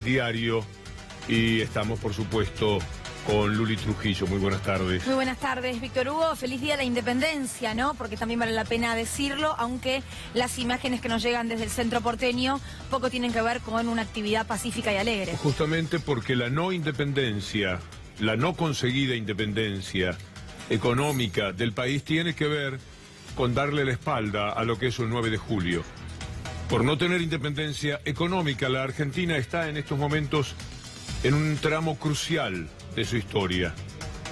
Diario y estamos, por supuesto, con Luli Trujillo. Muy buenas tardes. Muy buenas tardes, Víctor Hugo. Feliz Día de la Independencia, ¿no? Porque también vale la pena decirlo, aunque las imágenes que nos llegan desde el centro porteño poco tienen que ver con una actividad pacífica y alegre. Justamente porque la no independencia, la no conseguida independencia económica del país tiene que ver con darle la espalda a lo que es el 9 de julio. Por no tener independencia económica, la Argentina está en estos momentos en un tramo crucial de su historia,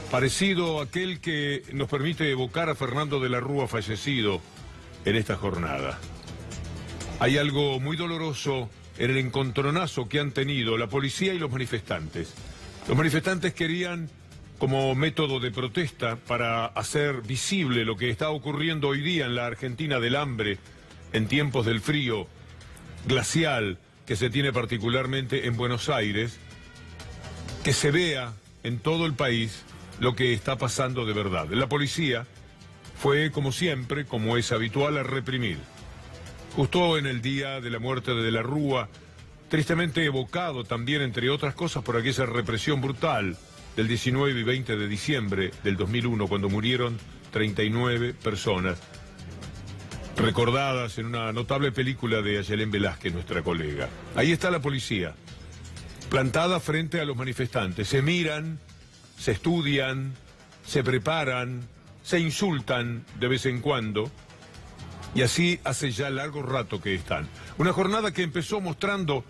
parecido a aquel que nos permite evocar a Fernando de la Rúa fallecido en esta jornada. Hay algo muy doloroso en el encontronazo que han tenido la policía y los manifestantes. Los manifestantes querían, como método de protesta, para hacer visible lo que está ocurriendo hoy día en la Argentina del hambre, en tiempos del frío glacial que se tiene particularmente en Buenos Aires, que se vea en todo el país lo que está pasando de verdad. La policía fue, como siempre, como es habitual, a reprimir. Justo en el día de la muerte de la Rúa, tristemente evocado también, entre otras cosas, por aquella represión brutal del 19 y 20 de diciembre del 2001, cuando murieron 39 personas, recordadas en una notable película de Ayelén Velázquez, nuestra colega. Ahí está la policía, plantada frente a los manifestantes. Se miran, se estudian, se preparan, se insultan de vez en cuando, y así hace ya largo rato que están. Una jornada que empezó mostrando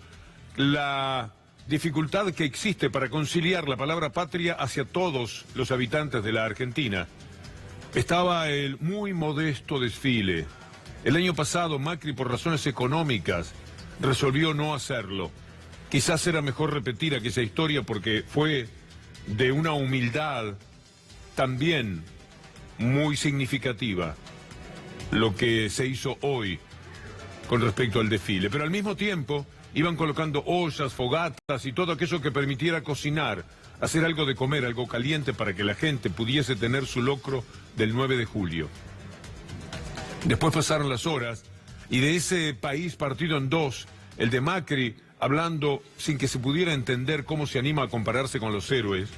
la dificultad que existe para conciliar la palabra patria hacia todos los habitantes de la Argentina. Estaba el muy modesto desfile. El año pasado Macri, por razones económicas, resolvió no hacerlo. Quizás era mejor repetir aquella historia porque fue de una humildad también muy significativa lo que se hizo hoy con respecto al desfile. Pero al mismo tiempo iban colocando ollas, fogatas y todo aquello que permitiera cocinar, hacer algo de comer, algo caliente para que la gente pudiese tener su locro del 9 de julio. Después pasaron las horas y de ese país partido en dos, el de Macri, hablando sin que se pudiera entender cómo se anima a compararse con los héroes,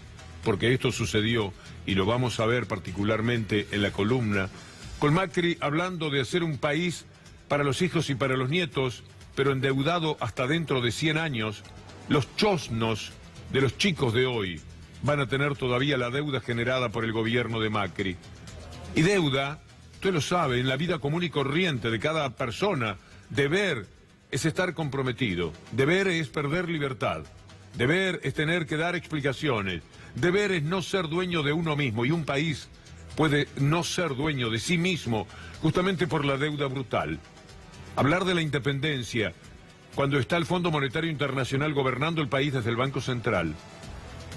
porque esto sucedió y lo vamos a ver particularmente en la columna, con Macri hablando de hacer un país para los hijos y para los nietos, pero endeudado hasta dentro de 100 años, los chosnos de los chicos de hoy van a tener todavía la deuda generada por el gobierno de Macri. Y deuda, usted lo sabe, en la vida común y corriente de cada persona, deber es estar comprometido, deber es perder libertad, deber es tener que dar explicaciones, deber es no ser dueño de uno mismo, y un país puede no ser dueño de sí mismo justamente por la deuda brutal. Hablar de la independencia cuando está el Fondo Monetario Internacional gobernando el país desde el Banco Central,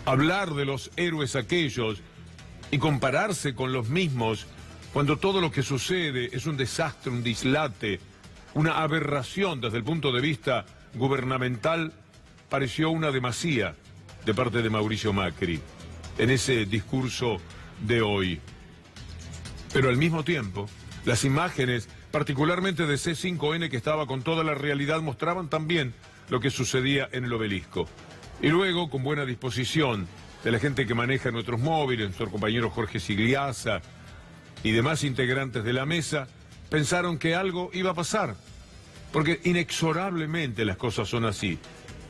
hablar de los héroes aquellos y compararse con los mismos cuando todo lo que sucede es un desastre, un dislate, una aberración desde el punto de vista gubernamental, pareció una demasía de parte de Mauricio Macri en ese discurso de hoy. Pero al mismo tiempo, las imágenes, particularmente de C5N, que estaba con toda la realidad, mostraban también lo que sucedía en el obelisco. Y luego, con buena disposición de la gente que maneja nuestros móviles, nuestro compañero Jorge Sigliasa y demás integrantes de la mesa, pensaron que algo iba a pasar, porque inexorablemente las cosas son así.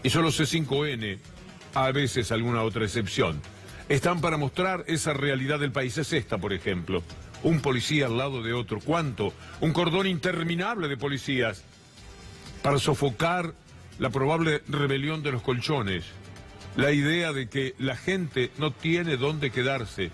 Y solo C5N, a veces alguna otra excepción, están para mostrar esa realidad del país. Es esta, por ejemplo, un policía al lado de otro. ¿Cuánto? Un cordón interminable de policías para sofocar la probable rebelión de los colchones. La idea de que la gente no tiene dónde quedarse.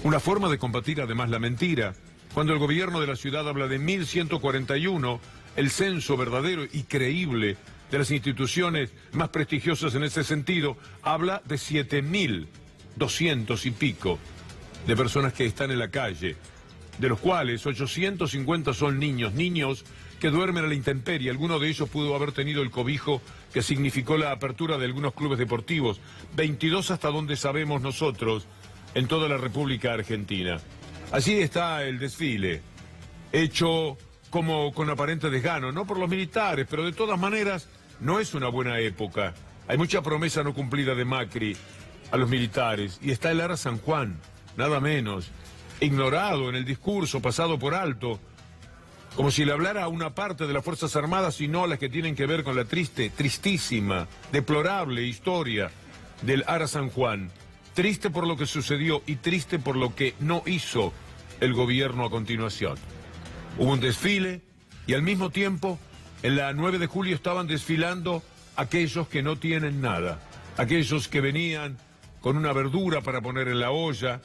Una forma de combatir además la mentira. Cuando el gobierno de la ciudad habla de 1.141, el censo verdadero y creíble de las instituciones más prestigiosas en ese sentido, habla de 7.200 y pico de personas que están en la calle, de los cuales 850 son niños que duermen a la intemperie. Alguno de ellos pudo haber tenido el cobijo que significó la apertura de algunos clubes deportivos, 22 hasta donde sabemos nosotros, en toda la República Argentina. Allí está el desfile, hecho como con aparente desgano, no por los militares, pero de todas maneras no es una buena época. Hay mucha promesa no cumplida de Macri a los militares. Y está el Ara San Juan, nada menos, ignorado en el discurso, pasado por alto, como si le hablara a una parte de las Fuerzas Armadas y no a las que tienen que ver con la tristísima, deplorable historia del Ara San Juan. Triste por lo que sucedió y triste por lo que no hizo el gobierno a continuación. Hubo un desfile y al mismo tiempo en la 9 de julio estaban desfilando aquellos que no tienen nada, aquellos que venían con una verdura para poner en la olla,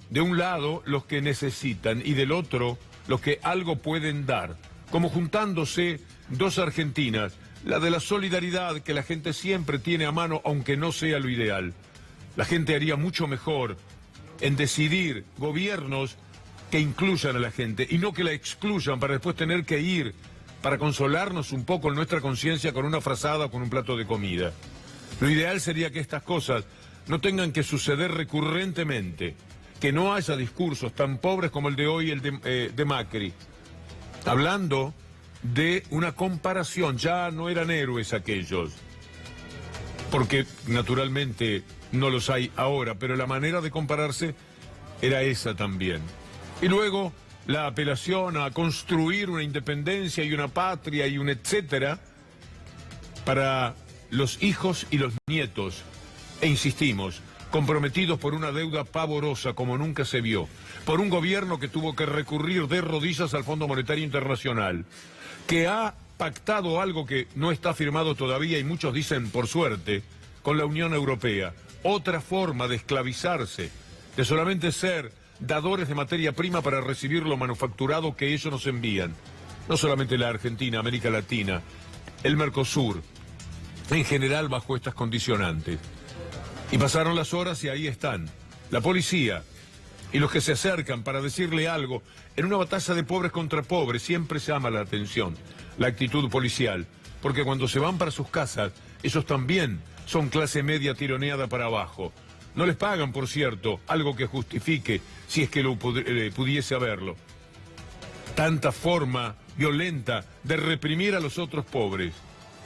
de un lado los que necesitan y del otro los que algo pueden dar, como juntándose dos Argentinas, la de la solidaridad que la gente siempre tiene a mano aunque no sea lo ideal. La gente haría mucho mejor en decidir gobiernos que incluyan a la gente y no que la excluyan para después tener que ir para consolarnos un poco en nuestra conciencia con una frazada o con un plato de comida. Lo ideal sería que estas cosas no tengan que suceder recurrentemente, que no haya discursos tan pobres como el de hoy, el de Macri, hablando de una comparación. Ya no eran héroes aquellos, porque naturalmente no los hay ahora, pero la manera de compararse era esa también. Y luego la apelación a construir una independencia y una patria y un etcétera para los hijos y los nietos, e insistimos, comprometidos por una deuda pavorosa como nunca se vio, por un gobierno que tuvo que recurrir de rodillas al Fondo Monetario Internacional, que ha pactado algo que no está firmado todavía y muchos dicen por suerte, con la Unión Europea, otra forma de esclavizarse, de solamente ser dadores de materia prima para recibir lo manufacturado que ellos nos envían. No solamente la Argentina, América Latina, el Mercosur, en general bajo estas condicionantes. Y pasaron las horas y ahí están, la policía y los que se acercan para decirle algo. En una batalla de pobres contra pobres siempre llama la atención la actitud policial, porque cuando se van para sus casas, ellos también son clase media tironeada para abajo. No les pagan, por cierto, algo que justifique, si es que lo pudiese haberlo, tanta forma violenta de reprimir a los otros pobres,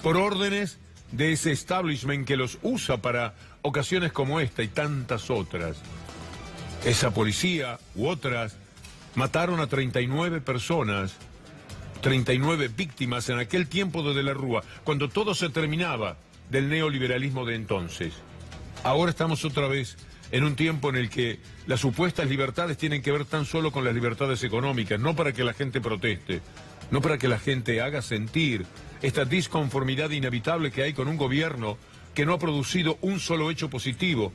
por órdenes de ese establishment que los usa para ocasiones como esta y tantas otras. Esa policía u otras mataron a 39 personas, 39 víctimas en aquel tiempo de la Rúa, cuando todo se terminaba del neoliberalismo de entonces. Ahora estamos otra vez en un tiempo en el que las supuestas libertades tienen que ver tan solo con las libertades económicas, no para que la gente proteste, no para que la gente haga sentir esta disconformidad inevitable que hay con un gobierno que no ha producido un solo hecho positivo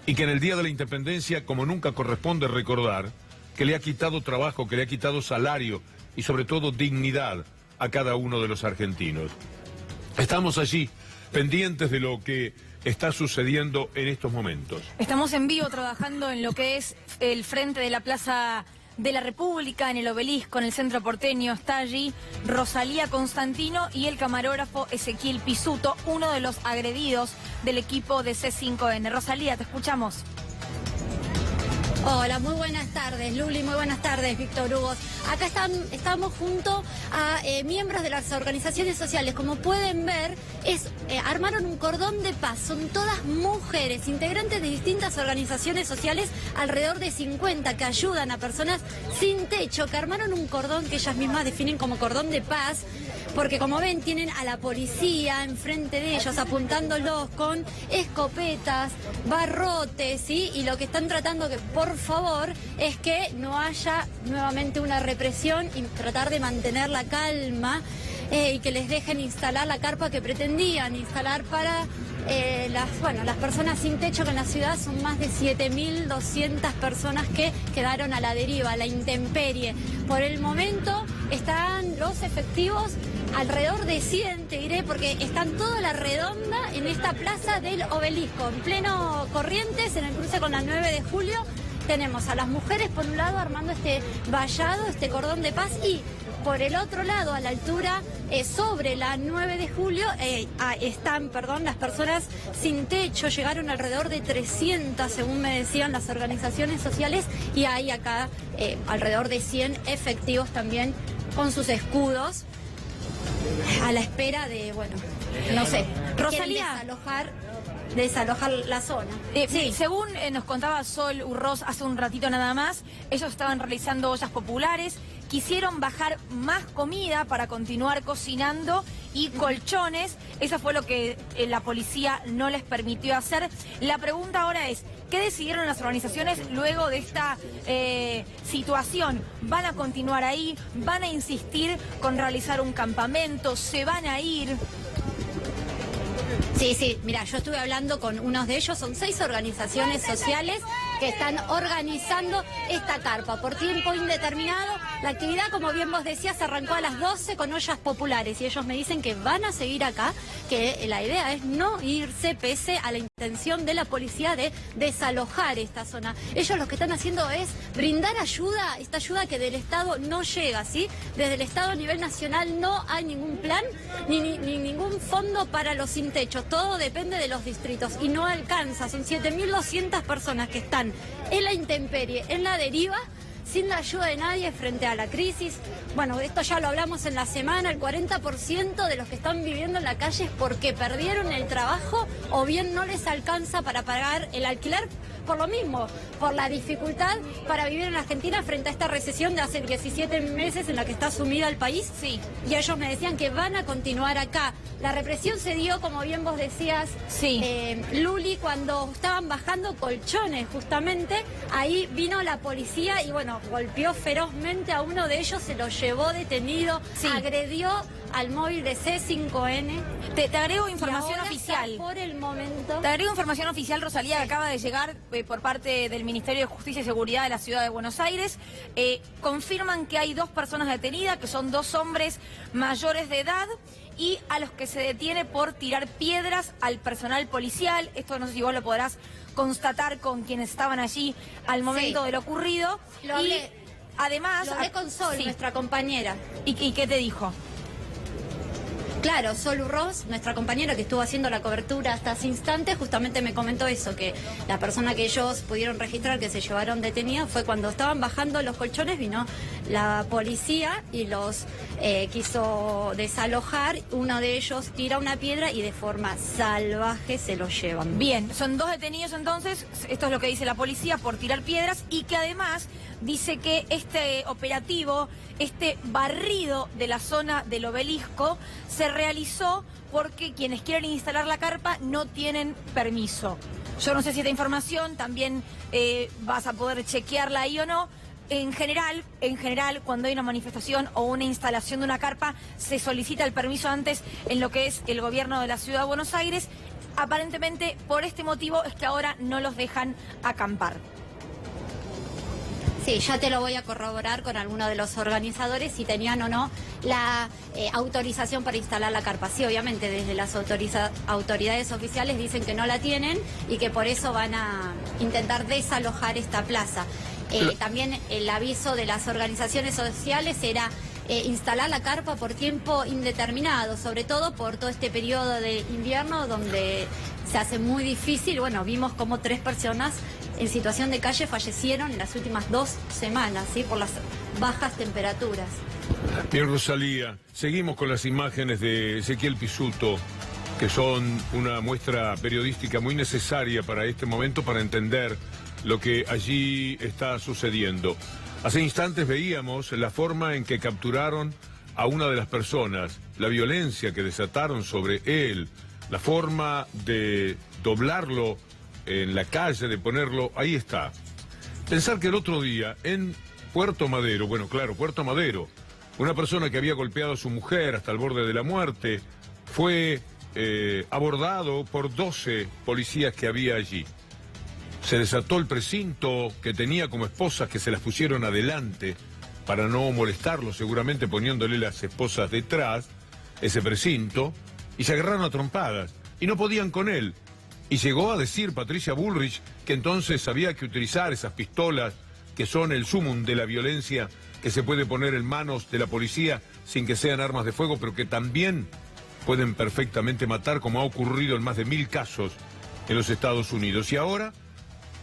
y que en el Día de la Independencia, como nunca corresponde recordar, que le ha quitado trabajo, que le ha quitado salario y sobre todo dignidad a cada uno de los argentinos. Estamos allí, pendientes de lo que está sucediendo en estos momentos. Estamos en vivo trabajando en lo que es el frente de la Plaza de la República, en el Obelisco, en el centro porteño. Está allí Rosalía Constantino y el camarógrafo Ezequiel Pisuto, uno de los agredidos del equipo de C5N. Rosalía, te escuchamos. Hola, muy buenas tardes, Luli, muy buenas tardes, Víctor Hugo. Acá estamos junto a miembros de las organizaciones sociales. Como pueden ver, armaron un cordón de paz. Son todas mujeres, integrantes de distintas organizaciones sociales, alrededor de 50, que ayudan a personas sin techo, que armaron un cordón que ellas mismas definen como cordón de paz, porque como ven tienen a la policía enfrente de ellos apuntándolos con escopetas, barrotes, ¿sí? Y lo que están tratando que por favor es que no haya nuevamente una represión y tratar de mantener la calma y que les dejen instalar la carpa que pretendían instalar para las personas sin techo, que en la ciudad son más de 7.200 personas que quedaron a la deriva, a la intemperie. Por el momento están los efectivos alrededor de 100, te diré, porque están toda la redonda en esta plaza del Obelisco, en pleno Corrientes, en el cruce con la 9 de julio. Tenemos a las mujeres por un lado armando este vallado, este cordón de paz, y por el otro lado, a la altura, sobre la 9 de julio, están las personas sin techo. Llegaron alrededor de 300, según me decían las organizaciones sociales, y hay acá alrededor de 100 efectivos también con sus escudos, a la espera de, no sé, Rosalía. desalojar la zona. Sí. Según nos contaba Sol Urroz hace un ratito nada más, ellos estaban realizando ollas populares, quisieron bajar más comida para continuar cocinando y colchones. Eso fue lo que la policía no les permitió hacer. La pregunta ahora es, ¿qué decidieron las organizaciones luego de esta situación? ¿Van a continuar ahí? ¿Van a insistir con realizar un campamento? ¿Se van a ir? Sí, mira, yo estuve hablando con unos de ellos, son 6 organizaciones sociales que están organizando esta carpa por tiempo indeterminado. La actividad, como bien vos decías, arrancó a las 12 con ollas populares y ellos me dicen que van a seguir acá, que la idea es no irse pese a la intención de la policía de desalojar esta zona. Ellos lo que están haciendo es brindar ayuda, esta ayuda que del Estado no llega, ¿sí? Desde el Estado a nivel nacional no hay ningún plan ni ningún fondo para los sin techo. Todo depende de los distritos y no alcanza. Son 7.200 personas que están en la intemperie, en la deriva, sin la ayuda de nadie frente a la crisis. Bueno, esto ya lo hablamos en la semana, el 40% de los que están viviendo en la calle es porque perdieron el trabajo o bien no les alcanza para pagar el alquiler por lo mismo, por la dificultad para vivir en Argentina frente a esta recesión de hace 17 meses en la que está sumida el país. Sí. Y ellos me decían que van a continuar acá. La represión se dio, como bien vos decías, sí. Luli, cuando estaban bajando colchones, justamente, ahí vino la policía y, bueno, golpeó ferozmente a uno de ellos, se lo llevó detenido, sí. Agredió al móvil de C5N. Te agrego información oficial. Por el momento. Te agrego información oficial, Rosalía, que acaba de llegar por parte del Ministerio de Justicia y Seguridad de la Ciudad de Buenos Aires. Confirman que hay 2 personas detenidas, que son 2 hombres mayores de edad y a los que se detiene por tirar piedras al personal policial. Esto no sé si vos lo podrás constatar con quienes estaban allí al momento de lo ocurrido. Lo hablé. Además, lo hablé con Sol, nuestra compañera. ¿Y qué te dijo? Claro, Sol Urroz, nuestra compañera que estuvo haciendo la cobertura hasta ese instante, justamente me comentó eso, que la persona que ellos pudieron registrar que se llevaron detenida fue cuando estaban bajando los colchones, vino la policía y los quiso desalojar. Uno de ellos tira una piedra y de forma salvaje se los llevan. Bien, son 2 detenidos entonces, esto es lo que dice la policía, por tirar piedras, y que además dice que este operativo, este barrido de la zona del Obelisco, se realizó porque quienes quieren instalar la carpa no tienen permiso. Yo no sé si esta información también vas a poder chequearla ahí o no. En general, cuando hay una manifestación o una instalación de una carpa, se solicita el permiso antes en lo que es el gobierno de la Ciudad de Buenos Aires. Aparentemente, por este motivo es que ahora no los dejan acampar. Sí, ya te lo voy a corroborar con alguno de los organizadores si tenían o no la autorización para instalar la carpa. Sí, obviamente desde las autoridades oficiales dicen que no la tienen y que por eso van a intentar desalojar esta plaza. También el aviso de las organizaciones sociales era instalar la carpa por tiempo indeterminado, sobre todo por todo este periodo de invierno donde se hace muy difícil. Bueno, vimos como 3 personas en situación de calle fallecieron en las últimas 2 semanas, ¿sí? Por las bajas temperaturas. Bien, Rosalía, seguimos con las imágenes de Ezequiel Pisuto, que son una muestra periodística muy necesaria para este momento, para entender lo que allí está sucediendo. Hace instantes veíamos la forma en que capturaron a una de las personas, la violencia que desataron sobre él, la forma de doblarlo en la calle, de ponerlo, ahí está. Pensar que el otro día en Puerto Madero, bueno, claro, Puerto Madero, una persona que había golpeado a su mujer hasta el borde de la muerte, fue abordado por 12 policías que había allí. Se desató el precinto que tenía como esposas, que se las pusieron adelante para no molestarlo, seguramente poniéndole las esposas detrás, ese precinto, y se agarraron a trompadas, y no podían con él. Y llegó a decir Patricia Bullrich que entonces había que utilizar esas pistolas que son el sumum de la violencia que se puede poner en manos de la policía sin que sean armas de fuego, pero que también pueden perfectamente matar, como ha ocurrido en más de 1000 casos en los Estados Unidos. Y ahora,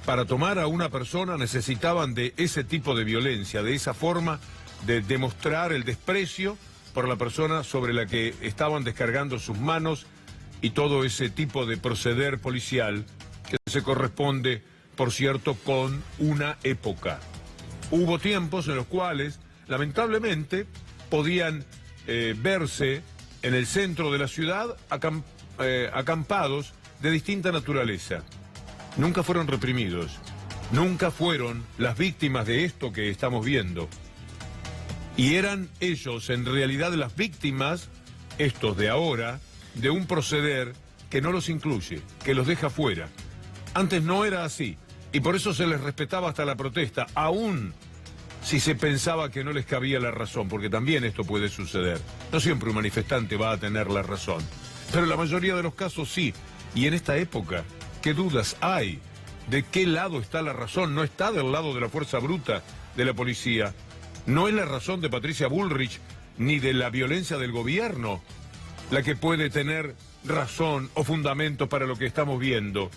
para tomar a una persona necesitaban de ese tipo de violencia, de esa forma de demostrar el desprecio por la persona sobre la que estaban descargando sus manos y todo ese tipo de proceder policial que se corresponde, por cierto, con una época. Hubo tiempos en los cuales, lamentablemente, podían verse en el centro de la ciudad acampados de distinta naturaleza. Nunca fueron reprimidos, nunca fueron las víctimas de esto que estamos viendo. Y eran ellos, en realidad, las víctimas, estos de ahora, de un proceder que no los incluye, que los deja fuera. Antes no era así, y por eso se les respetaba hasta la protesta, aún si se pensaba que no les cabía la razón, porque también esto puede suceder. No siempre un manifestante va a tener la razón, pero en la mayoría de los casos sí. Y en esta época, ¿qué dudas hay? ¿De qué lado está la razón? No está del lado de la fuerza bruta de la policía. No es la razón de Patricia Bullrich ni de la violencia del gobierno la que puede tener razón o fundamento para lo que estamos viendo.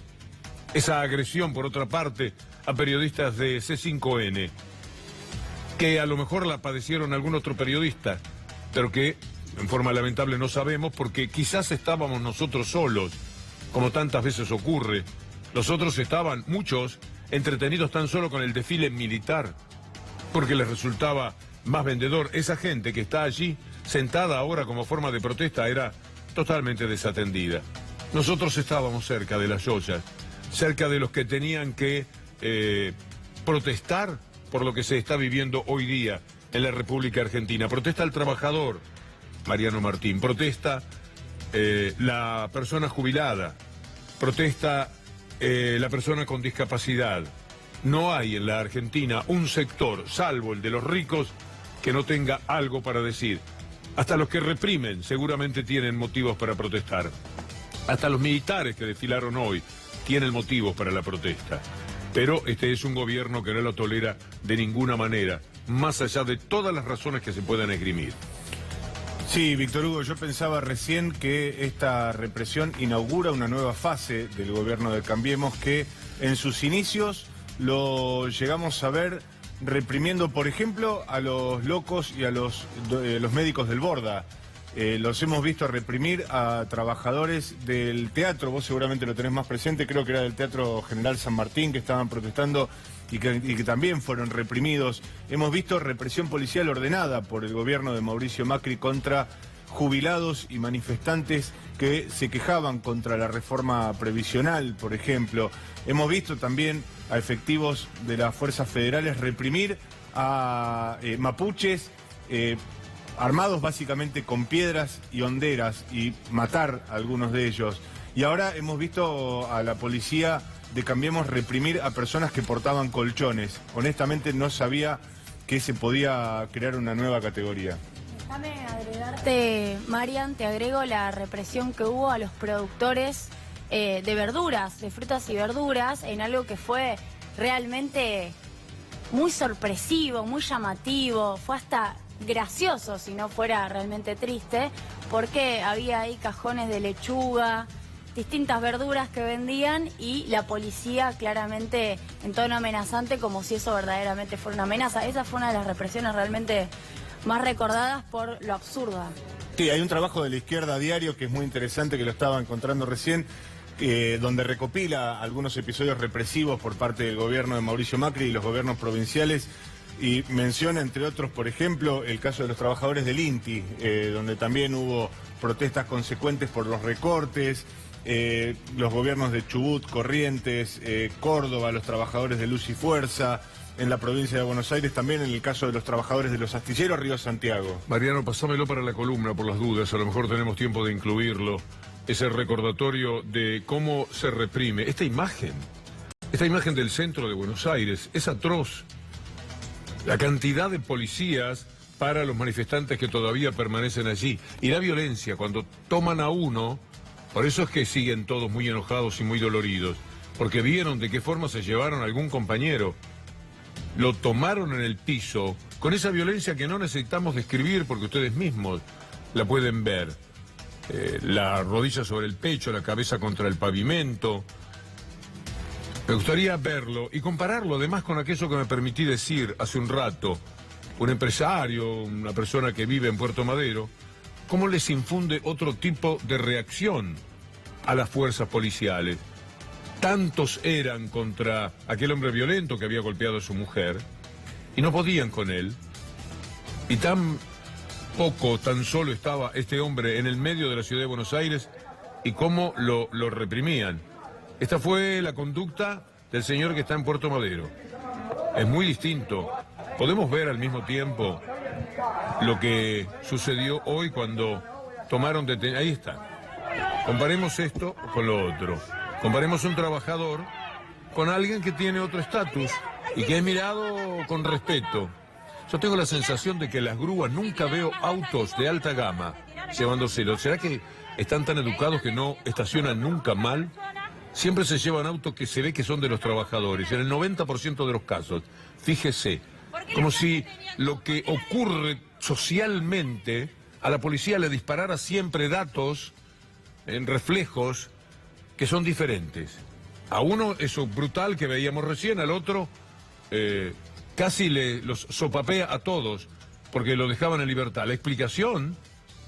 Esa agresión, por otra parte, a periodistas de C5N, que a lo mejor la padecieron algún otro periodista, pero que en forma lamentable no sabemos, porque quizás estábamos nosotros solos, como tantas veces ocurre. Los otros estaban, muchos, entretenidos tan solo con el desfile militar, porque les resultaba más vendedor. Esa gente que está allí, sentada ahora como forma de protesta, era totalmente desatendida. Nosotros estábamos cerca de las ollas, cerca de los que tenían que protestar por lo que se está viviendo hoy día en la República Argentina. Protesta el trabajador, Mariano Martín, protesta la persona jubilada, protesta la persona con discapacidad. No hay en la Argentina un sector, salvo el de los ricos, que no tenga algo para decir. Hasta los que reprimen seguramente tienen motivos para protestar. Hasta los militares que desfilaron hoy tienen motivos para la protesta. Pero este es un gobierno que no lo tolera de ninguna manera, más allá de todas las razones que se puedan esgrimir. Sí, Víctor Hugo, yo pensaba recién que esta represión inaugura una nueva fase del gobierno de Cambiemos, que en sus inicios lo llegamos a ver reprimiendo, por ejemplo, a los locos y a los médicos del Borda. Los hemos visto reprimir a trabajadores del teatro, vos seguramente lo tenés más presente, creo que era del Teatro General San Martín, que estaban protestando y que también fueron reprimidos. Hemos visto represión policial ordenada por el gobierno de Mauricio Macri contra jubilados y manifestantes que se quejaban contra la reforma previsional, por ejemplo. Hemos visto también a efectivos de las fuerzas federales reprimir a mapuches armados básicamente con piedras y honderas y matar a algunos de ellos. Y ahora hemos visto a la policía de Cambiemos reprimir a personas que portaban colchones. Honestamente no sabía que se podía crear una nueva categoría. Déjame agregarte, Marian, te agrego la represión que hubo a los productores de verduras, de frutas y verduras, en algo que fue realmente muy sorpresivo, muy llamativo, fue hasta gracioso si no fuera realmente triste, porque había ahí cajones de lechuga, distintas verduras que vendían y la policía claramente en tono amenazante, como si eso verdaderamente fuera una amenaza. Esa fue una de las represiones realmente más recordadas por lo absurda. Sí, hay un trabajo de la izquierda diario que es muy interesante, que lo estaba encontrando recién, donde recopila algunos episodios represivos por parte del gobierno de Mauricio Macri y los gobiernos provinciales, y menciona, entre otros, por ejemplo, el caso de los trabajadores del INTI, donde también hubo protestas consecuentes por los recortes, los gobiernos de Chubut, Corrientes, Córdoba, los trabajadores de Luz y Fuerza, en la provincia de Buenos Aires, también en el caso de los trabajadores de los astilleros Río Santiago. Mariano, pasámelo para la columna por las dudas, a lo mejor tenemos tiempo de incluirlo, ese recordatorio de cómo se reprime. Esta imagen del centro de Buenos Aires es atroz. La cantidad de policías para los manifestantes que todavía permanecen allí. Y la violencia, cuando toman a uno, por eso es que siguen todos muy enojados y muy doloridos, porque vieron de qué forma se llevaron a algún compañero. Lo tomaron en el piso, con esa violencia que no necesitamos describir porque ustedes mismos la pueden ver. La rodilla sobre el pecho, la cabeza contra el pavimento. Me gustaría verlo y compararlo además con aquello que me permití decir hace un rato. Un empresario, una persona que vive en Puerto Madero, cómo les infunde otro tipo de reacción a las fuerzas policiales. Tantos eran contra aquel hombre violento que había golpeado a su mujer y no podían con él. Y tan solo estaba este hombre en el medio de la ciudad de Buenos Aires y cómo lo reprimían. Esta fue la conducta del señor que está en Puerto Madero. Es muy distinto. Podemos ver al mismo tiempo lo que sucedió hoy cuando tomaron detenido. Ahí está. Comparemos esto con lo otro. Comparemos un trabajador con alguien que tiene otro estatus y que es mirado con respeto. Yo tengo la sensación de que las grúas nunca veo autos de alta gama llevándoselo. ¿Será que están tan educados que no estacionan nunca mal? Siempre se llevan autos que se ve que son de los trabajadores, en el 90% de los casos. Fíjese, como si lo que ocurre socialmente a la policía le disparara siempre datos en reflejos que son diferentes. A uno eso brutal que veíamos recién, al otro casi los sopapea a todos porque lo dejaban en libertad. La explicación,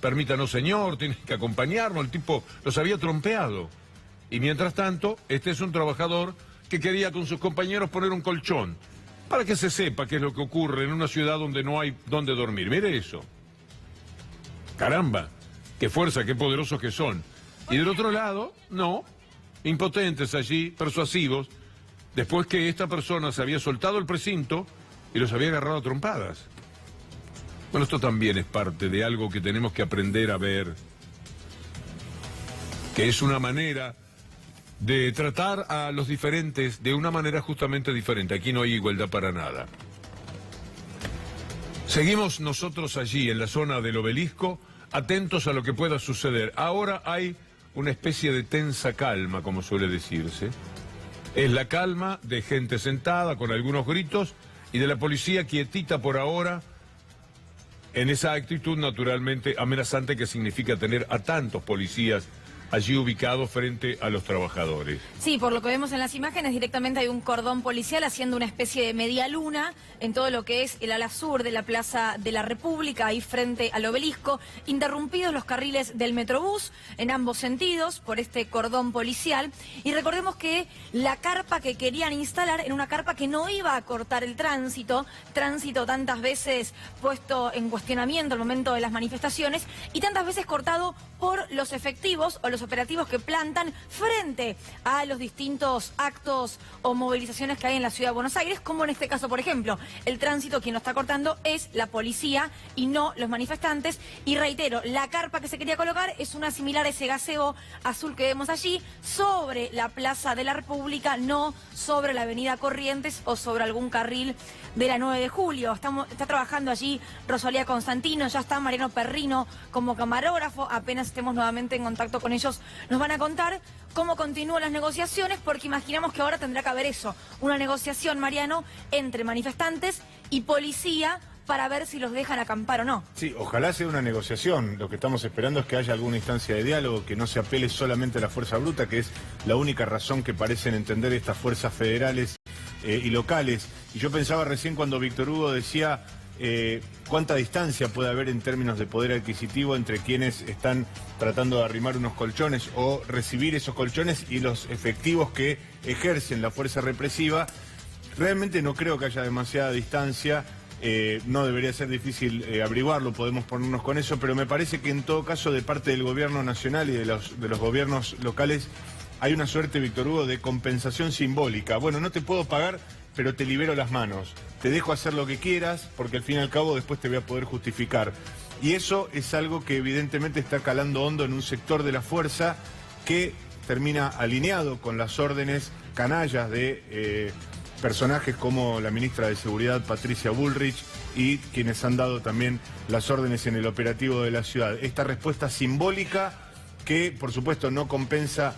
permítanos señor, tiene que acompañarnos, el tipo los había trompeado. Y mientras tanto, este es un trabajador que quería con sus compañeros poner un colchón, para que se sepa qué es lo que ocurre en una ciudad donde no hay dónde dormir. Mire eso. Caramba, qué fuerza, qué poderosos que son. Y del otro lado, no, impotentes allí, persuasivos, después que esta persona se había soltado el precinto y los había agarrado a trompadas. Bueno, esto también es parte de algo que tenemos que aprender a ver, que es una manera de tratar a los diferentes de una manera justamente diferente. Aquí no hay igualdad para nada. Seguimos nosotros allí en la zona del Obelisco, atentos a lo que pueda suceder. Ahora hay una especie de tensa calma, como suele decirse. Es la calma de gente sentada con algunos gritos y de la policía quietita por ahora, en esa actitud naturalmente amenazante que significa tener a tantos policías allí ubicados frente a los trabajadores. Sí, por lo que vemos en las imágenes, directamente hay un cordón policial haciendo una especie de media luna en todo lo que es el ala sur de la Plaza de la República, ahí frente al Obelisco, interrumpidos los carriles del Metrobús en ambos sentidos por este cordón policial. Y recordemos que la carpa que querían instalar era una carpa que no iba a cortar el tránsito tantas veces puesto en cuestionamiento al momento de las manifestaciones y tantas veces cortado por los efectivos o los operativos que plantan frente a los distintos actos o movilizaciones que hay en la ciudad de Buenos Aires, como en este caso, por ejemplo, el tránsito quien lo está cortando es la policía y no los manifestantes. Y reitero, la carpa que se quería colocar es una similar a ese gazebo azul que vemos allí, sobre la Plaza de la República, no sobre la Avenida Corrientes o sobre algún carril de la 9 de julio. Está trabajando allí Rosalía Constantino, ya está Mariano Perrino como camarógrafo. Apenas estemos nuevamente en contacto con ellos, nos van a contar cómo continúan las negociaciones, porque imaginamos que ahora tendrá que haber eso, una negociación, Mariano, entre manifestantes y policía para ver si los dejan acampar o no. Sí, ojalá sea una negociación. Lo que estamos esperando es que haya alguna instancia de diálogo, que no se apele solamente a la fuerza bruta, que es la única razón que parecen entender estas fuerzas federales y locales. Y yo pensaba recién cuando Víctor Hugo decía cuánta distancia puede haber en términos de poder adquisitivo entre quienes están tratando de arrimar unos colchones o recibir esos colchones y los efectivos que ejercen la fuerza represiva. Realmente no creo que haya demasiada distancia. No debería ser difícil averiguarlo, podemos ponernos con eso, pero me parece que en todo caso de parte del gobierno nacional y de los gobiernos locales hay una suerte, Víctor Hugo, de compensación simbólica. Bueno, no te puedo pagar, pero te libero las manos. Te dejo hacer lo que quieras, porque al fin y al cabo después te voy a poder justificar. Y eso es algo que evidentemente está calando hondo en un sector de la fuerza que termina alineado con las órdenes canallas de personajes como la ministra de Seguridad, Patricia Bullrich, y quienes han dado también las órdenes en el operativo de la ciudad. Esta respuesta simbólica que, por supuesto, no compensa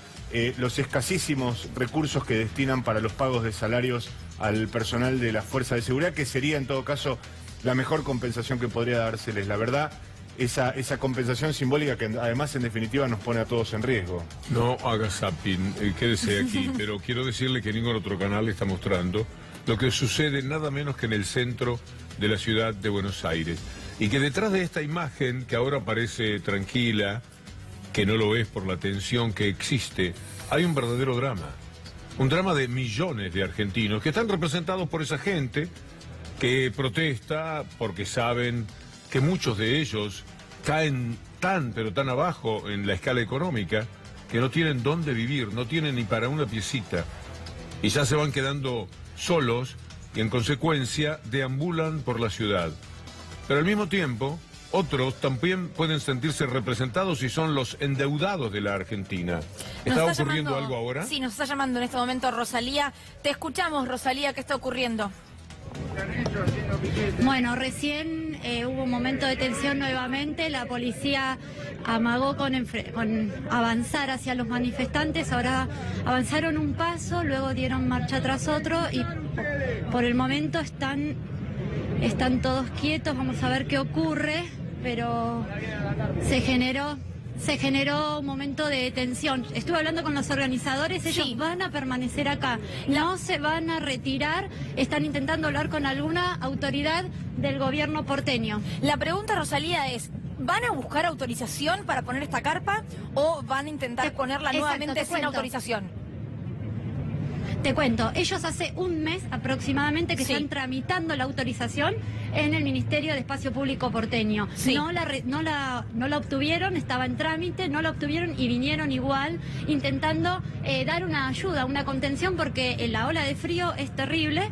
los escasísimos recursos que destinan para los pagos de salarios al personal de la Fuerza de Seguridad, que sería en todo caso la mejor compensación que podría dárseles. La verdad, esa compensación simbólica que además en definitiva nos pone a todos en riesgo. No haga zapping, quédese aquí, pero quiero decirle que ningún otro canal está mostrando lo que sucede nada menos que en el centro de la ciudad de Buenos Aires. Y que detrás de esta imagen, que ahora parece tranquila, que no lo es por la tensión que existe, hay un verdadero drama. Un drama de millones de argentinos que están representados por esa gente que protesta porque saben que muchos de ellos caen tan, pero tan abajo en la escala económica que no tienen dónde vivir, no tienen ni para una piecita. Y ya se van quedando solos y en consecuencia deambulan por la ciudad. Pero al mismo tiempo, otros también pueden sentirse representados y son los endeudados de la Argentina. ¿Está ocurriendo algo ahora? Sí, nos está llamando en este momento Rosalía. Te escuchamos, Rosalía, ¿qué está ocurriendo? Bueno, recién hubo un momento de tensión nuevamente. La policía amagó con avanzar hacia los manifestantes. Ahora avanzaron un paso, luego dieron marcha tras otro y por el momento están todos quietos. Vamos a ver qué ocurre, pero se generó un momento de tensión. Estuve hablando con los organizadores, ellos van a permanecer acá, no se van a retirar, están intentando hablar con alguna autoridad del gobierno porteño. La pregunta, Rosalía, es, ¿van a buscar autorización para poner esta carpa o van a intentar ponerla nuevamente sin autorización? Te cuento, ellos hace un mes aproximadamente que están tramitando la autorización en el Ministerio de Espacio Público porteño. No la obtuvieron, estaba en trámite, no la obtuvieron y vinieron igual intentando dar una ayuda, una contención, porque la ola de frío es terrible.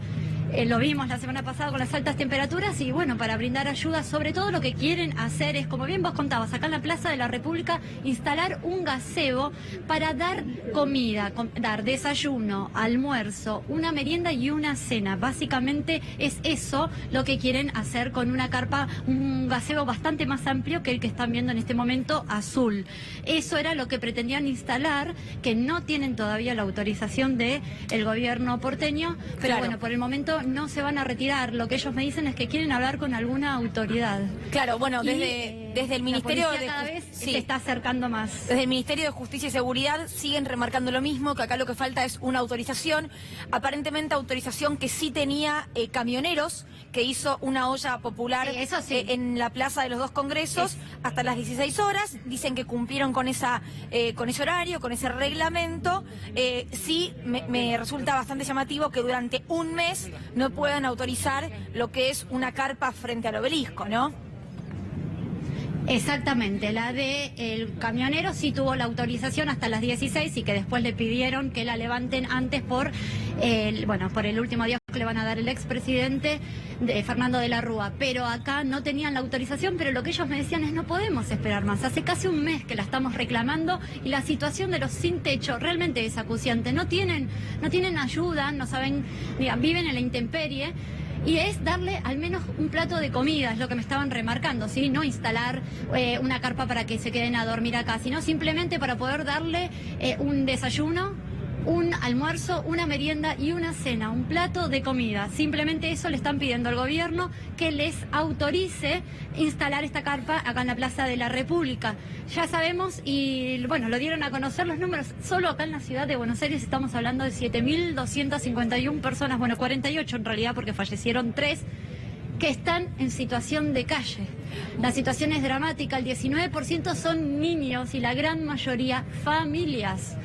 Lo vimos la semana pasada con las altas temperaturas y bueno, para brindar ayuda, sobre todo lo que quieren hacer es, como bien vos contabas, acá en la Plaza de la República, instalar un gazebo para dar comida, dar desayuno, almuerzo, una merienda y una cena. Básicamente es eso lo que quieren hacer con una carpa, un gazebo bastante más amplio que el que están viendo en este momento, azul. Eso era lo que pretendían instalar, que no tienen todavía la autorización del gobierno porteño, pero bueno, por el momento no se van a retirar. Lo que ellos me dicen es que quieren hablar con alguna autoridad. Claro, bueno, desde el Ministerio de cada vez se está acercando más. Desde el Ministerio de Justicia y Seguridad siguen remarcando lo mismo, que acá lo que falta es una autorización, aparentemente autorización que sí tenía Camioneros, que hizo una olla popular en la Plaza de los Dos Congresos hasta las 16 horas. Dicen que cumplieron con ese horario, con ese reglamento. Sí, me resulta bastante llamativo que durante un mes no puedan autorizar lo que es una carpa frente al obelisco, ¿no? Exactamente, la de el camionero sí tuvo la autorización hasta las 16 y que después le pidieron que la levanten antes por el último día que le van a dar el expresidente Fernando de la Rúa. Pero acá no tenían la autorización, pero lo que ellos me decían es no podemos esperar más. Hace casi un mes que la estamos reclamando y la situación de los sin techo realmente es acuciante. No tienen ayuda, no saben, viven en la intemperie. Y es darle al menos un plato de comida, es lo que me estaban remarcando, ¿sí? No instalar una carpa para que se queden a dormir acá, sino simplemente para poder darle un desayuno, un almuerzo, una merienda y una cena, un plato de comida. Simplemente eso le están pidiendo al gobierno, que les autorice instalar esta carpa acá en la Plaza de la República. Ya sabemos, y bueno, lo dieron a conocer los números, solo acá en la ciudad de Buenos Aires estamos hablando de 7.251 personas, bueno, 48 en realidad porque fallecieron 3, que están en situación de calle. La situación es dramática, el 19% son niños y la gran mayoría familias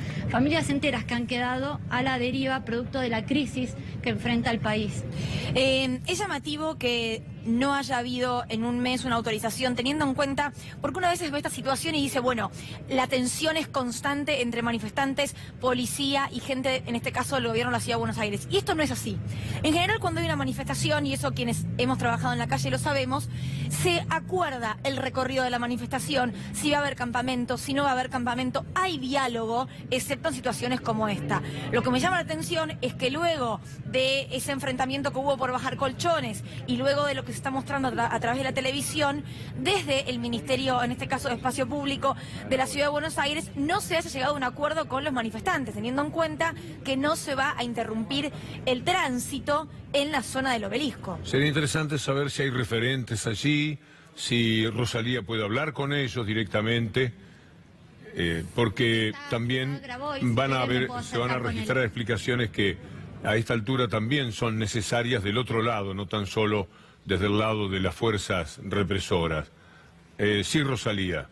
enteras que han quedado a la deriva producto de la crisis que enfrenta el país. Es llamativo que no haya habido en un mes una autorización, teniendo en cuenta, porque una vez ve esta situación y dice, bueno, la tensión es constante entre manifestantes, policía y gente, en este caso el gobierno de la Ciudad de Buenos Aires. Y esto no es así. En general, cuando hay una manifestación, y eso quienes hemos trabajado en la calle lo sabemos, se acuerda el recorrido de la manifestación, si va a haber campamento, si no va a haber campamento, hay diálogo, excepto en situaciones como esta. Lo que me llama la atención es que luego de ese enfrentamiento que hubo por bajar colchones y luego de lo que se está mostrando a través de la televisión, desde el Ministerio, en este caso de Espacio Público de la Ciudad de Buenos Aires, no se haya llegado a un acuerdo con los manifestantes, teniendo en cuenta que no se va a interrumpir el tránsito en la zona del obelisco. Sería interesante saber si hay referentes allí, si Rosalía puede hablar con ellos directamente, porque también se van a registrar explicaciones que a esta altura también son necesarias del otro lado, no tan solo desde el lado de las fuerzas represoras. Sí, Rosalía.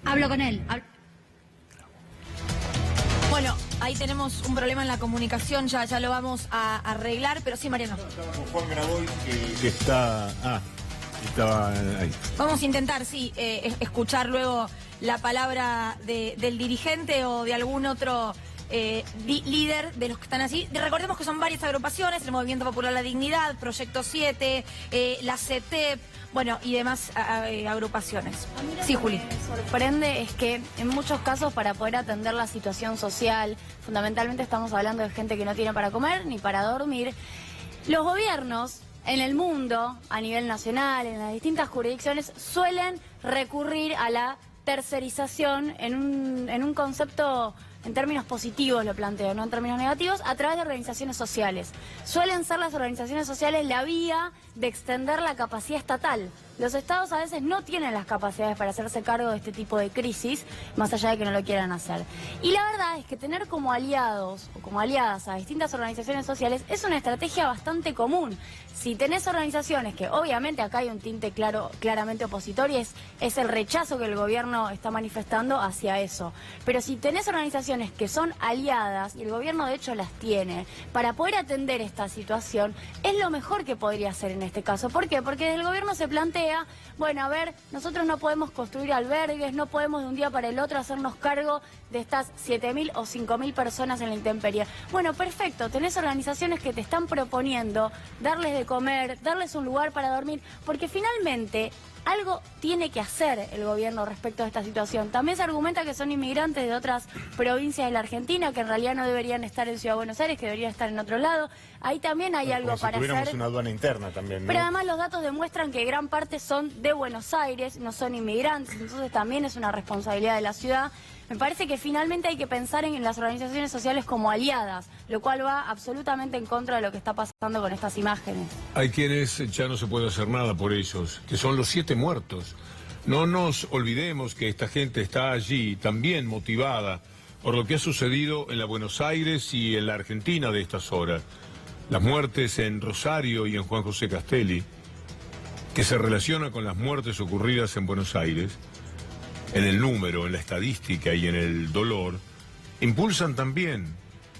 Hablo con él. Bueno, ahí tenemos un problema en la comunicación, ya lo vamos a arreglar, pero sí, Mariano. Estaba con Juan Graboy, que está... estaba ahí. Vamos a intentar, sí, escuchar luego la palabra del dirigente o de algún otro líder de los que están así. Recordemos que son varias agrupaciones, el Movimiento Popular La Dignidad, Proyecto 7, la CETEP, bueno, y demás agrupaciones. Sí, Juli. Lo que me sorprende es que en muchos casos, para poder atender la situación social, fundamentalmente estamos hablando de gente que no tiene para comer ni para dormir, los gobiernos en el mundo, a nivel nacional, en las distintas jurisdicciones, suelen recurrir a la tercerización en un concepto, en términos positivos lo planteo, no en términos negativos, a través de organizaciones sociales. Suelen ser las organizaciones sociales la vía de extender la capacidad estatal. Los estados a veces no tienen las capacidades para hacerse cargo de este tipo de crisis, más allá de que no lo quieran hacer. Y la verdad es que tener como aliados o como aliadas a distintas organizaciones sociales es una estrategia bastante común. Si tenés organizaciones que obviamente acá hay un tinte claramente opositor y es el rechazo que el gobierno está manifestando hacia eso. Pero si tenés organizaciones que son aliadas, y el gobierno de hecho las tiene, para poder atender esta situación, es lo mejor que podría hacer en este caso. ¿Por qué? Porque el gobierno se plantea, bueno, a ver, nosotros no podemos construir albergues, no podemos de un día para el otro hacernos cargo de estas 7.000 o 5.000 personas en la intemperie. Bueno, perfecto, tenés organizaciones que te están proponiendo darles de comer, darles un lugar para dormir, porque finalmente algo tiene que hacer el gobierno respecto a esta situación. También se argumenta que son inmigrantes de otras provincias de la Argentina, que en realidad no deberían estar en Ciudad de Buenos Aires, que deberían estar en otro lado. Ahí también hay algo como si para tuviéramos hacer. Una aduana interna también, ¿no? Pero además los datos demuestran que gran parte son de Buenos Aires, no son inmigrantes, entonces también es una responsabilidad de la ciudad. Me parece que finalmente hay que pensar en las organizaciones sociales como aliadas, lo cual va absolutamente en contra de lo que está pasando con estas imágenes. Hay quienes ya no se puede hacer nada por ellos, que son los 7 muertos. No nos olvidemos que esta gente está allí también motivada por lo que ha sucedido en la Buenos Aires y en la Argentina de estas horas. Las muertes en Rosario y en Juan José Castelli, que se relaciona con las muertes ocurridas en Buenos Aires, en el número, en la estadística y en el dolor, impulsan también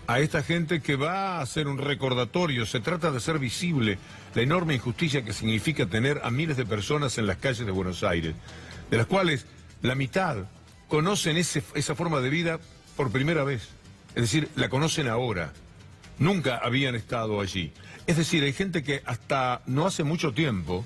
a esta gente que va a hacer un recordatorio. Se trata de hacer visible la enorme injusticia que significa tener a miles de personas en las calles de Buenos Aires, de las cuales la mitad conocen esa forma de vida por primera vez. Es decir, la conocen ahora. Nunca habían estado allí. Es decir, hay gente que hasta no hace mucho tiempo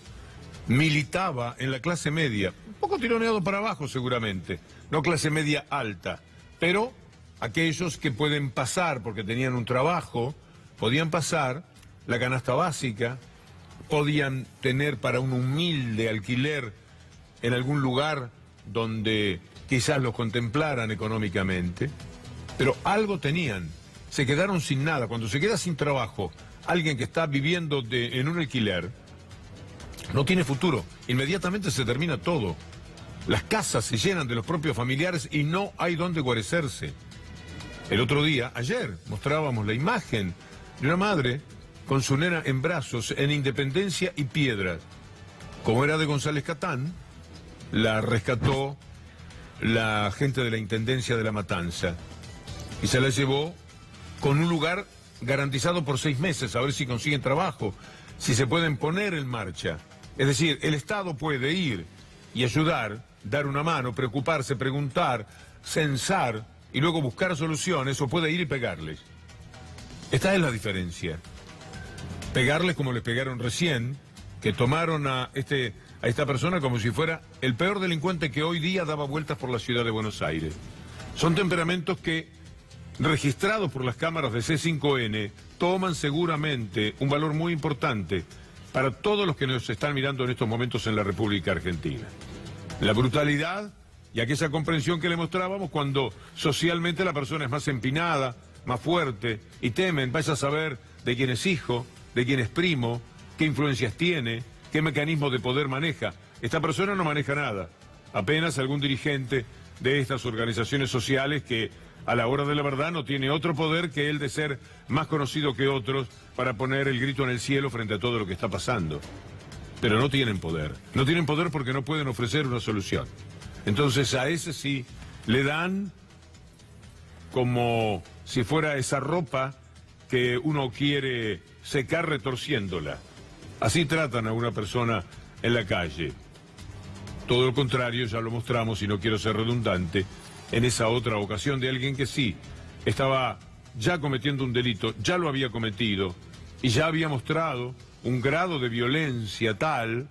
militaba en la clase media, un poco tironeado para abajo seguramente, no clase media alta, pero aquellos que pueden pasar porque tenían un trabajo, podían pasar la canasta básica, podían tener para un humilde alquiler en algún lugar donde quizás los contemplaran económicamente, pero algo tenían, se quedaron sin nada. Cuando se queda sin trabajo alguien que está viviendo en un alquiler, no tiene futuro, inmediatamente se termina todo. Las casas se llenan de los propios familiares y no hay dónde guarecerse. El otro día, ayer, mostrábamos la imagen de una madre con su nena en brazos en Independencia y Piedras. Como era de González Catán, la rescató la gente de la Intendencia de La Matanza y se la llevó con un lugar garantizado por 6 meses, a ver si consiguen trabajo, si se pueden poner en marcha. Es decir, el Estado puede ir y ayudar, dar una mano, preocuparse, preguntar, censar y luego buscar soluciones, o puede ir y pegarles. Esta es la diferencia. Pegarles como les pegaron recién, que tomaron a esta persona como si fuera el peor delincuente que hoy día daba vueltas por la ciudad de Buenos Aires. Son temperamentos que, registrados por las cámaras de C5N, toman seguramente un valor muy importante para todos los que nos están mirando en estos momentos en la República Argentina. La brutalidad y aquella comprensión que le mostrábamos cuando socialmente la persona es más empinada, más fuerte, y temen, vaya a saber de quién es hijo, de quién es primo, qué influencias tiene, qué mecanismo de poder maneja. Esta persona no maneja nada, apenas algún dirigente de estas organizaciones sociales que a la hora de la verdad no tiene otro poder que el de ser más conocido que otros para poner el grito en el cielo frente a todo lo que está pasando. Pero no tienen poder. No tienen poder porque no pueden ofrecer una solución. Entonces a ese sí le dan como si fuera esa ropa que uno quiere secar retorciéndola. Así tratan a una persona en la calle. Todo lo contrario, ya lo mostramos, y no quiero ser redundante, en esa otra ocasión de alguien que sí estaba ya cometiendo un delito, ya lo había cometido y ya había mostrado un grado de violencia tal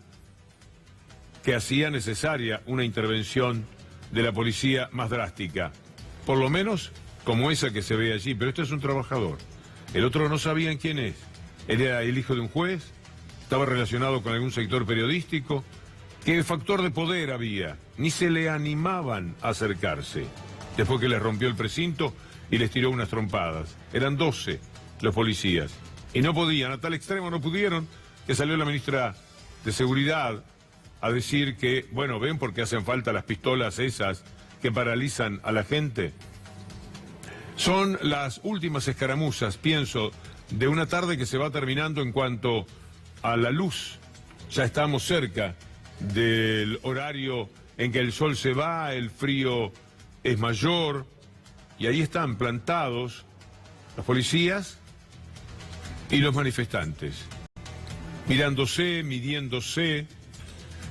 que hacía necesaria una intervención de la policía más drástica, por lo menos como esa que se ve allí. Pero este es un trabajador, el otro no sabían quién es, él era el hijo de un juez, estaba relacionado con algún sector periodístico. ¿Qué factor de poder había? Ni se le animaban a acercarse, después que les rompió el precinto y les tiró unas trompadas. Eran 12 los policías, y no podían, a tal extremo no pudieron, que salió la ministra de Seguridad a decir que, bueno, ven por qué hacen falta las pistolas esas que paralizan a la gente. Son las últimas escaramuzas, pienso, de una tarde que se va terminando en cuanto a la luz. Ya estamos cerca del horario en que el sol se va, el frío es mayor, y ahí están plantados los policías y los manifestantes, mirándose, midiéndose,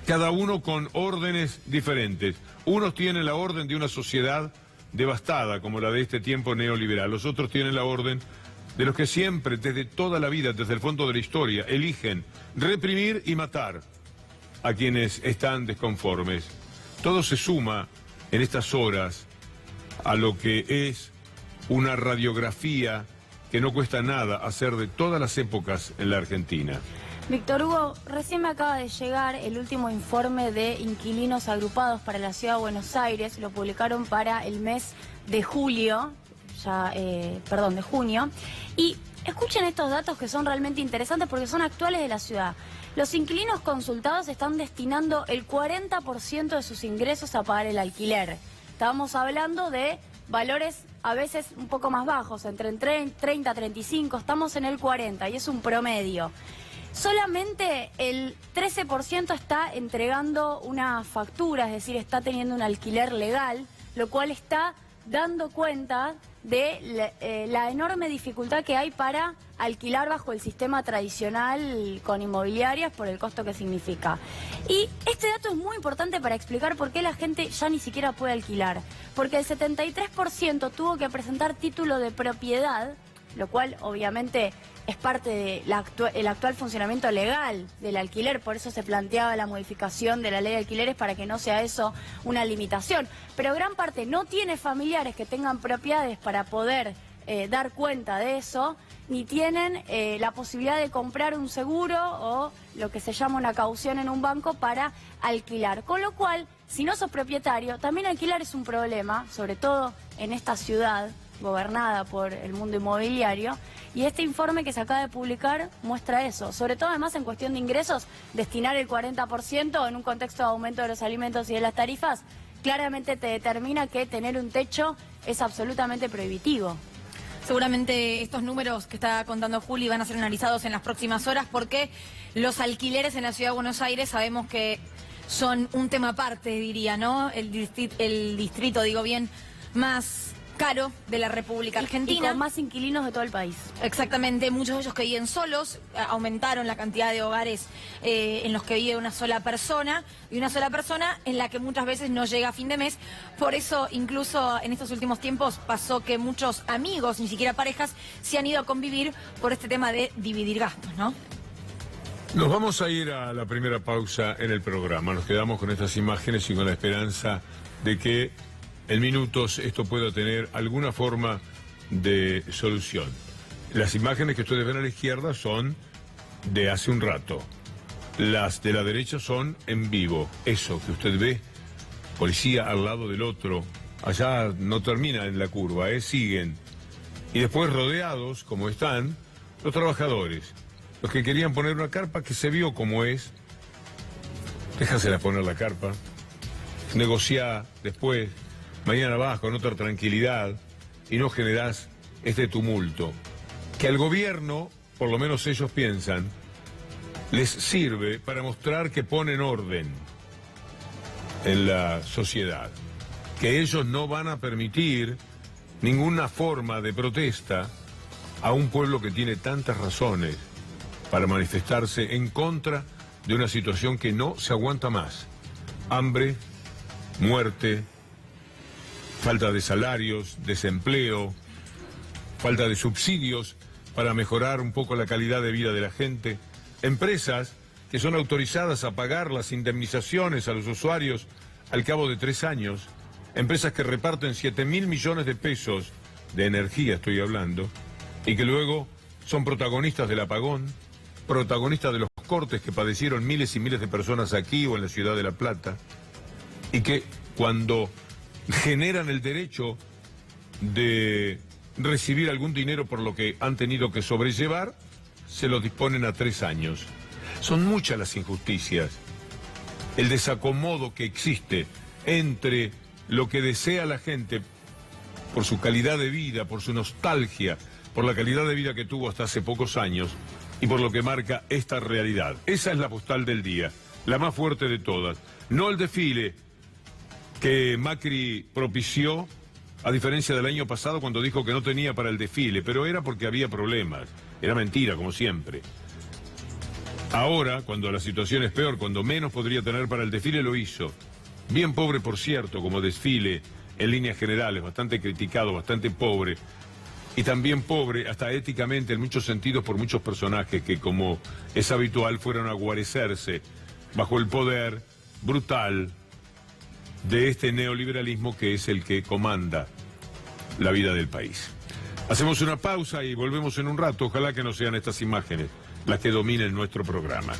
cada uno con órdenes diferentes. Unos tienen la orden de una sociedad devastada, como la de este tiempo neoliberal. Los otros tienen la orden de los que siempre, desde toda la vida, desde el fondo de la historia, eligen reprimir y matar a quienes están desconformes. Todo se suma en estas horas a lo que es una radiografía que no cuesta nada hacer de todas las épocas en la Argentina. Víctor Hugo, recién me acaba de llegar el último informe de inquilinos agrupados para la Ciudad de Buenos Aires. Lo publicaron para el mes de julio, de junio. Y escuchen estos datos que son realmente interesantes porque son actuales de la ciudad. Los inquilinos consultados están destinando el 40% de sus ingresos a pagar el alquiler. Estábamos hablando de valores a veces un poco más bajos, entre 30 y 35, estamos en el 40 y es un promedio. Solamente el 13% está entregando una factura, es decir, está teniendo un alquiler legal, lo cual está dando cuenta de la enorme dificultad que hay para alquilar bajo el sistema tradicional con inmobiliarias por el costo que significa. Y este dato es muy importante para explicar por qué la gente ya ni siquiera puede alquilar. Porque el 73% tuvo que presentar título de propiedad, lo cual obviamente es parte del actual funcionamiento legal del alquiler, por eso se planteaba la modificación de la ley de alquileres para que no sea eso una limitación. Pero gran parte no tiene familiares que tengan propiedades para poder dar cuenta de eso, ni tienen la posibilidad de comprar un seguro o lo que se llama una caución en un banco para alquilar. Con lo cual, si no sos propietario, también alquilar es un problema, sobre todo en esta ciudad gobernada por el mundo inmobiliario, y este informe que se acaba de publicar muestra eso, sobre todo además en cuestión de ingresos, destinar el 40% en un contexto de aumento de los alimentos y de las tarifas, claramente te determina que tener un techo es absolutamente prohibitivo. Seguramente estos números que está contando Juli van a ser analizados en las próximas horas porque los alquileres en la Ciudad de Buenos Aires sabemos que son un tema aparte, diría, ¿no? El distrito, digo bien, más caro de la República Argentina. Y con más inquilinos de todo el país. Exactamente, muchos de ellos que viven solos, aumentaron la cantidad de hogares en los que vive una sola persona, y una sola persona en la que muchas veces no llega a fin de mes. Por eso, incluso en estos últimos tiempos, pasó que muchos amigos, ni siquiera parejas, se han ido a convivir por este tema de dividir gastos, ¿no? Nos vamos a ir a la primera pausa en el programa. Nos quedamos con estas imágenes y con la esperanza de que en minutos esto pueda tener alguna forma de solución. Las imágenes que ustedes ven a la izquierda son de hace un rato. Las de la derecha son en vivo. Eso que usted ve, policía al lado del otro, allá no termina en la curva, siguen. Y después rodeados, como están, los trabajadores. Los que querían poner una carpa que se vio como es. Déjasela poner la carpa. Negociá después. Mañana vas con otra tranquilidad y no generás este tumulto. Que al gobierno, por lo menos ellos piensan, les sirve para mostrar que ponen orden. en la sociedad, que ellos no van a permitir ninguna forma de protesta a un pueblo que tiene tantas razones para manifestarse en contra de una situación que no se aguanta más. Hambre, muerte, falta de salarios, desempleo, falta de subsidios para mejorar un poco la calidad de vida de la gente, empresas que son autorizadas a pagar las indemnizaciones a los usuarios al cabo de 3 años, empresas que reparten 7.000 millones de pesos de energía, estoy hablando, y que luego son protagonistas del apagón, protagonistas de los cortes que padecieron miles y miles de personas aquí o en la ciudad de La Plata, y que cuando generan el derecho de recibir algún dinero por lo que han tenido que sobrellevar, se lo disponen a 3 años. Son muchas las injusticias, el desacomodo que existe entre lo que desea la gente por su calidad de vida, por su nostalgia, por la calidad de vida que tuvo hasta hace pocos años y por lo que marca esta realidad. Esa es la postal del día, la más fuerte de todas. No el desfile que Macri propició, a diferencia del año pasado cuando dijo que no tenía para el desfile, pero era porque había problemas. Era mentira, como siempre. Ahora, cuando la situación es peor, cuando menos podría tener para el desfile, lo hizo. Bien pobre, por cierto, como desfile en líneas generales, bastante criticado, bastante pobre. Y también pobre, hasta éticamente, en muchos sentidos, por muchos personajes que, como es habitual, fueron a guarecerse bajo el poder brutal de este neoliberalismo que es el que comanda la vida del país. Hacemos una pausa y volvemos en un rato. Ojalá que no sean estas imágenes las que dominen nuestro programa.